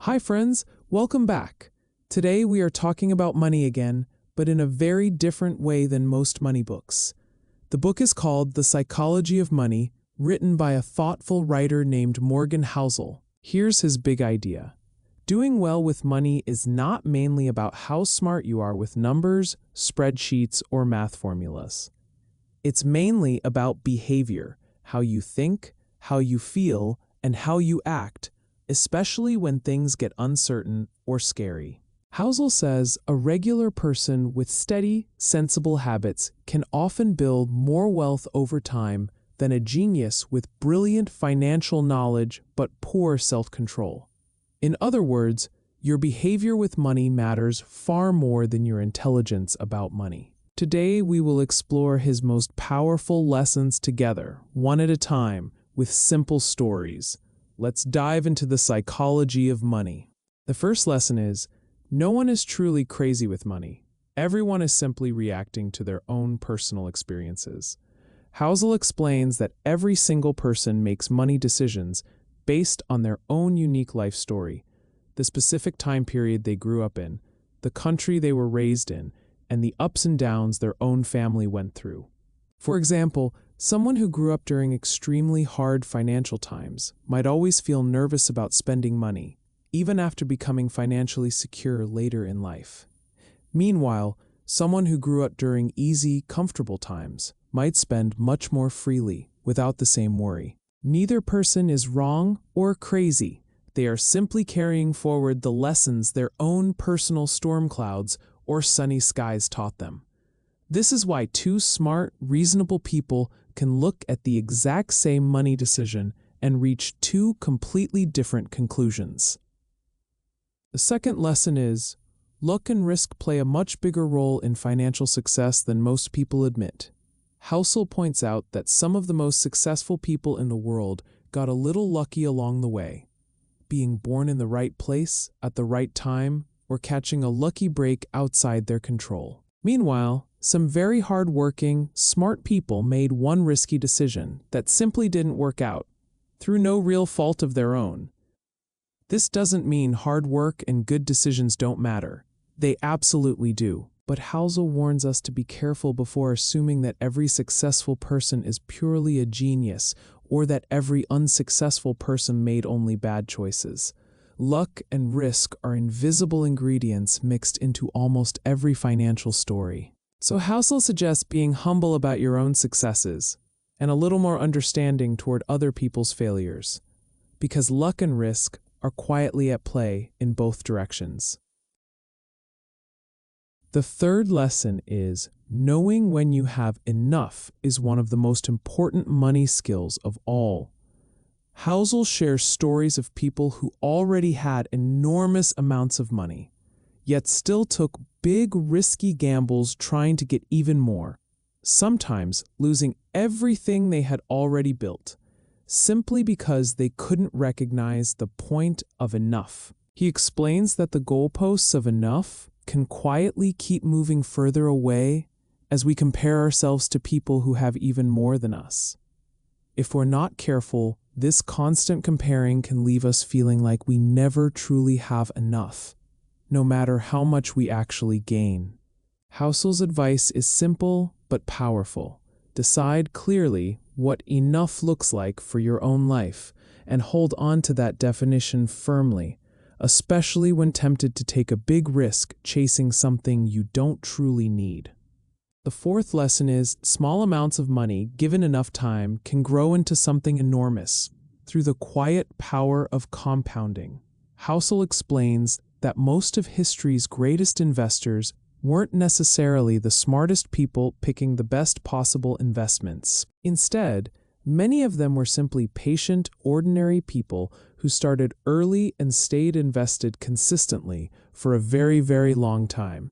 Hi friends, welcome back. Today we are talking about money again, but in a very different way than most money books. The book is called The Psychology of Money, written by a thoughtful writer named Morgan Housel. Here's his big idea. Doing well with money is not mainly about how smart you are with numbers, spreadsheets, or math formulas. It's mainly about behavior, how you think, how you feel, and how you act, especially when things get uncertain or scary. Housel says a regular person with steady, sensible habits can often build more wealth over time than a genius with brilliant financial knowledge but poor self-control. In other words, your behavior with money matters far more than your intelligence about money. Today, we will explore his most powerful lessons together, one at a time, with simple stories. Let's dive into the psychology of money. The first lesson is, no one is truly crazy with money. Everyone is simply reacting to their own personal experiences. Housel explains that every single person makes money decisions based on their own unique life story, the specific time period they grew up in, the country they were raised in, and the ups and downs their own family went through. For example, someone who grew up during extremely hard financial times might always feel nervous about spending money, even after becoming financially secure later in life. Meanwhile, someone who grew up during easy, comfortable times might spend much more freely without the same worry. Neither person is wrong or crazy. They are simply carrying forward the lessons their own personal storm clouds or sunny skies taught them. This is why two smart, reasonable people can look at the exact same money decision and reach two completely different conclusions. The second lesson is, luck and risk play a much bigger role in financial success than most people admit. Housel points out that some of the most successful people in the world got a little lucky along the way, being born in the right place at the right time or catching a lucky break outside their control. Meanwhile, some very hard-working, smart people made one risky decision that simply didn't work out, through no real fault of their own. This doesn't mean hard work and good decisions don't matter. They absolutely do. But Housel warns us to be careful before assuming that every successful person is purely a genius or that every unsuccessful person made only bad choices. Luck and risk are invisible ingredients mixed into almost every financial story. So Housel suggests being humble about your own successes and a little more understanding toward other people's failures, because luck and risk are quietly at play in both directions. The third lesson is, knowing when you have enough is one of the most important money skills of all. Housel shares stories of people who already had enormous amounts of money, yet still took big, risky gambles trying to get even more, sometimes losing everything they had already built, simply because they couldn't recognize the point of enough. He explains that the goalposts of enough can quietly keep moving further away as we compare ourselves to people who have even more than us. If we're not careful, this constant comparing can leave us feeling like we never truly have enough, no matter how much we actually gain. Housel's advice is simple but powerful. Decide clearly what enough looks like for your own life and hold on to that definition firmly, especially when tempted to take a big risk chasing something you don't truly need. The fourth lesson is, small amounts of money given enough time can grow into something enormous through the quiet power of compounding. Housel explains that most of history's greatest investors weren't necessarily the smartest people picking the best possible investments. Instead, many of them were simply patient, ordinary people who started early and stayed invested consistently for a very, very long time,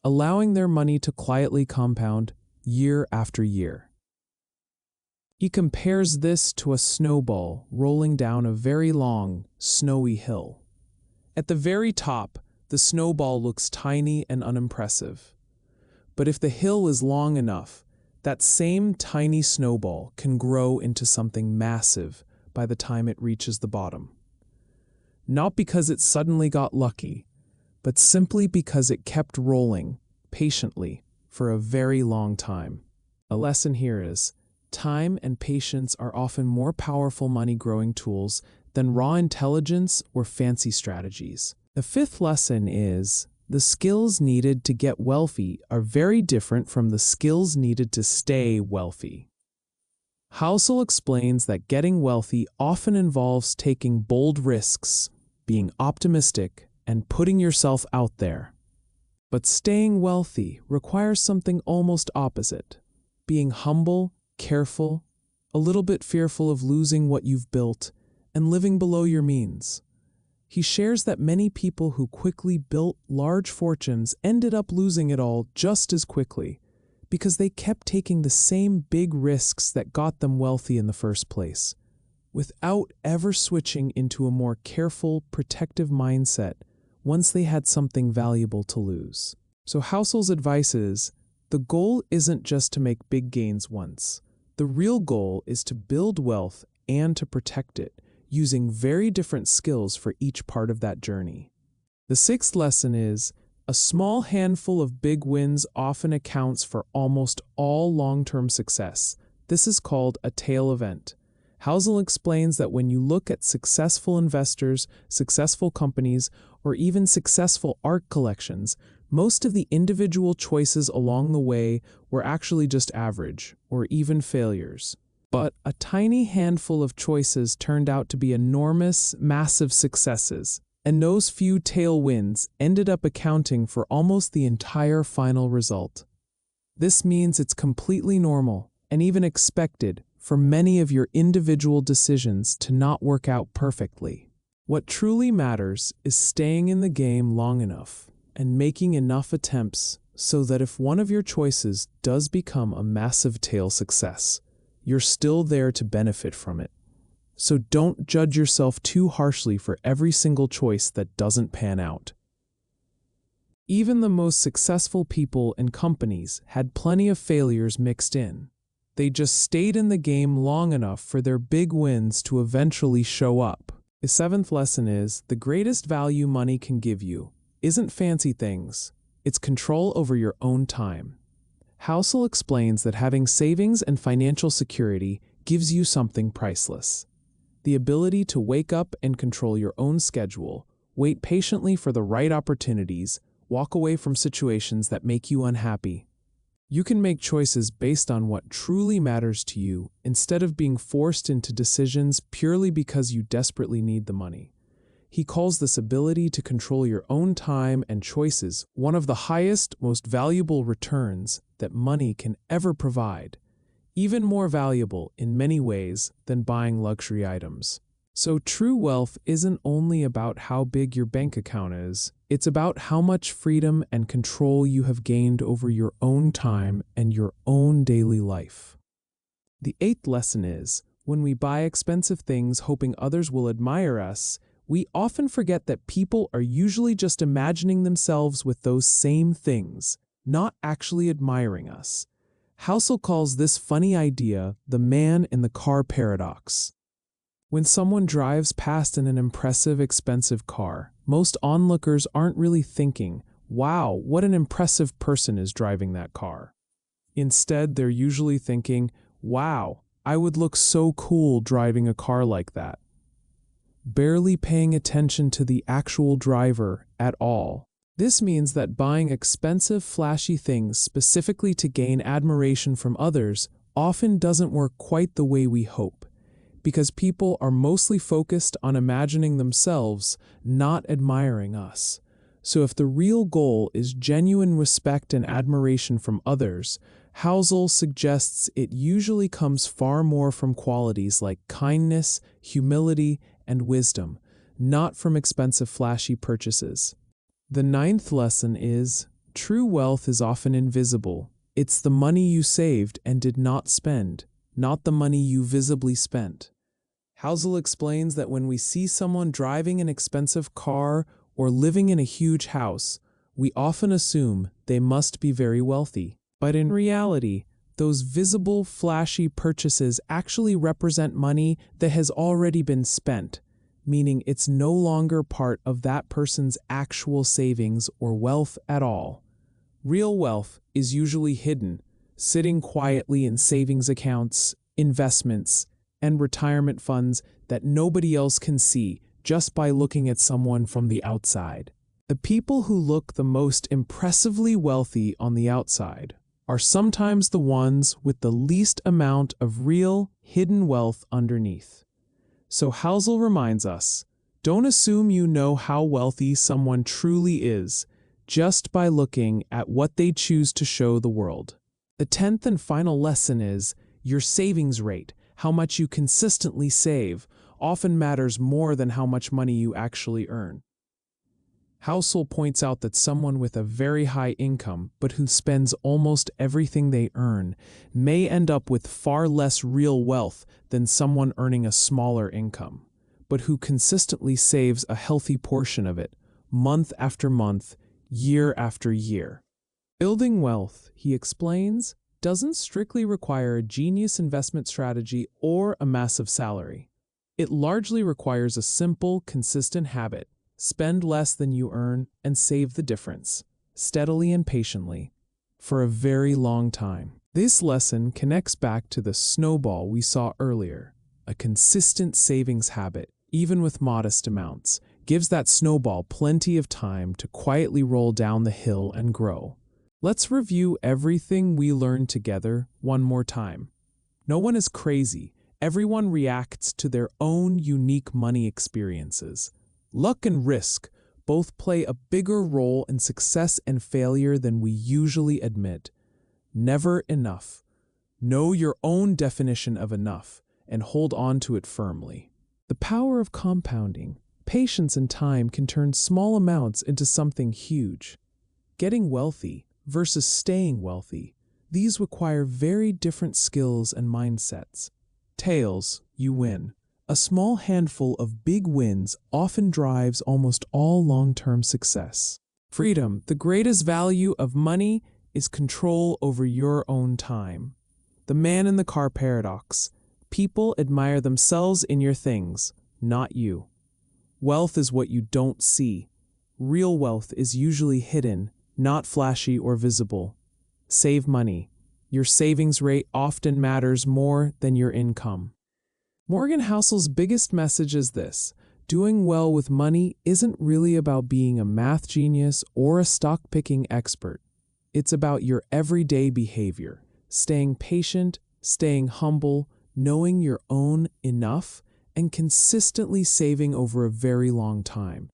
allowing their money to quietly compound year after year. He compares this to a snowball rolling down a very long, snowy hill. At the very top, the snowball looks tiny and unimpressive. But if the hill is long enough, that same tiny snowball can grow into something massive by the time it reaches the bottom. not because it suddenly got lucky, but simply because it kept rolling patiently for a very long time. A lesson here is, time and patience are often more powerful money-growing tools than raw intelligence or fancy strategies. The fifth lesson is, the skills needed to get wealthy are very different from the skills needed to stay wealthy. Housel explains that getting wealthy often involves taking bold risks, being optimistic, and putting yourself out there. But staying wealthy requires something almost opposite: being humble, careful, a little bit fearful of losing what you've built, and living below your means. He shares that many people who quickly built large fortunes ended up losing it all just as quickly, because they kept taking the same big risks that got them wealthy in the first place, without ever switching into a more careful, protective mindset once they had something valuable to lose. So Housel's advice is, the goal isn't just to make big gains once. The real goal is to build wealth and to protect it, using very different skills for each part of that journey. The sixth lesson is, a small handful of big wins often accounts for almost all long-term success. This is called a tail event. Housel explains that when you look at successful investors, successful companies, or even successful art collections, most of the individual choices along the way were actually just average, or even failures. But a tiny handful of choices turned out to be enormous, massive successes, and those few tailwinds ended up accounting for almost the entire final result. This means it's completely normal, and even expected, for many of your individual decisions to not work out perfectly. What truly matters is staying in the game long enough and making enough attempts so that if one of your choices does become a massive tail success, you're still there to benefit from it. So don't judge yourself too harshly for every single choice that doesn't pan out. Even the most successful people and companies had plenty of failures mixed in. They just stayed in the game long enough for their big wins to eventually show up. The seventh lesson is, the greatest value money can give you isn't fancy things, it's control over your own time. Housel explains that having savings and financial security gives you something priceless: the ability to wake up and control your own schedule, wait patiently for the right opportunities, walk away from situations that make you unhappy. You can make choices based on what truly matters to you instead of being forced into decisions purely because you desperately need the money. He calls this ability to control your own time and choices one of the highest, most valuable returns that money can ever provide, even more valuable in many ways than buying luxury items. So true wealth isn't only about how big your bank account is, it's about how much freedom and control you have gained over your own time and your own daily life. The eighth lesson is, when we buy expensive things hoping others will admire us, we often forget that people are usually just imagining themselves with those same things, not actually admiring us. Housel calls this funny idea the man in the car paradox. When someone drives past in an impressive, expensive car, most onlookers aren't really thinking, "Wow, what an impressive person is driving that car." Instead, they're usually thinking, "Wow, I would look so cool driving a car like that," barely paying attention to the actual driver at all. This means that buying expensive, flashy things specifically to gain admiration from others often doesn't work quite the way we hope, because people are mostly focused on imagining themselves, not admiring us. So if the real goal is genuine respect and admiration from others, Housel suggests it usually comes far more from qualities like kindness, humility, and wisdom, not from expensive, flashy purchases. The ninth lesson is, true wealth is often invisible. It's the money you saved and did not spend, not the money you visibly spent. Housel explains that when we see someone driving an expensive car or living in a huge house, we often assume they must be very wealthy. But in reality, those visible, flashy purchases actually represent money that has already been spent, meaning it's no longer part of that person's actual savings or wealth at all. Real wealth is usually hidden, sitting quietly in savings accounts, investments, and retirement funds that nobody else can see just by looking at someone from the outside. The people who look the most impressively wealthy on the outside are sometimes the ones with the least amount of real, hidden wealth underneath. So Housel reminds us, don't assume you know how wealthy someone truly is just by looking at what they choose to show the world. The 10th and final lesson is, your savings rate, how much you consistently save, often matters more than how much money you actually earn. Housel points out that someone with a very high income, but who spends almost everything they earn, may end up with far less real wealth than someone earning a smaller income, but who consistently saves a healthy portion of it, month after month, year after year. Building wealth, he explains, doesn't strictly require a genius investment strategy or a massive salary. It largely requires a simple, consistent habit. Spend less than you earn and save the difference, steadily and patiently, for a very long time. This lesson connects back to the snowball we saw earlier. A consistent savings habit, even with modest amounts, gives that snowball plenty of time to quietly roll down the hill and grow. Let's review everything we learned together one more time. No one is crazy. Everyone reacts to their own unique money experiences. Luck and risk both play a bigger role in success and failure than we usually admit. Never enough. Know your own definition of enough and hold on to it firmly. The power of compounding, patience and time can turn small amounts into something huge. Getting wealthy versus staying wealthy, these require very different skills and mindsets. Tails, you win. A small handful of big wins often drives almost all long-term success. Freedom, the greatest value of money is control over your own time. The man in the car paradox. People admire themselves in your things, not you. Wealth is what you don't see. Real wealth is usually hidden, not flashy or visible. Save money. Your savings rate often matters more than your income. Morgan Housel's biggest message is this: doing well with money isn't really about being a math genius or a stock-picking expert. It's about your everyday behavior, staying patient, staying humble, knowing your own enough, and consistently saving over a very long time.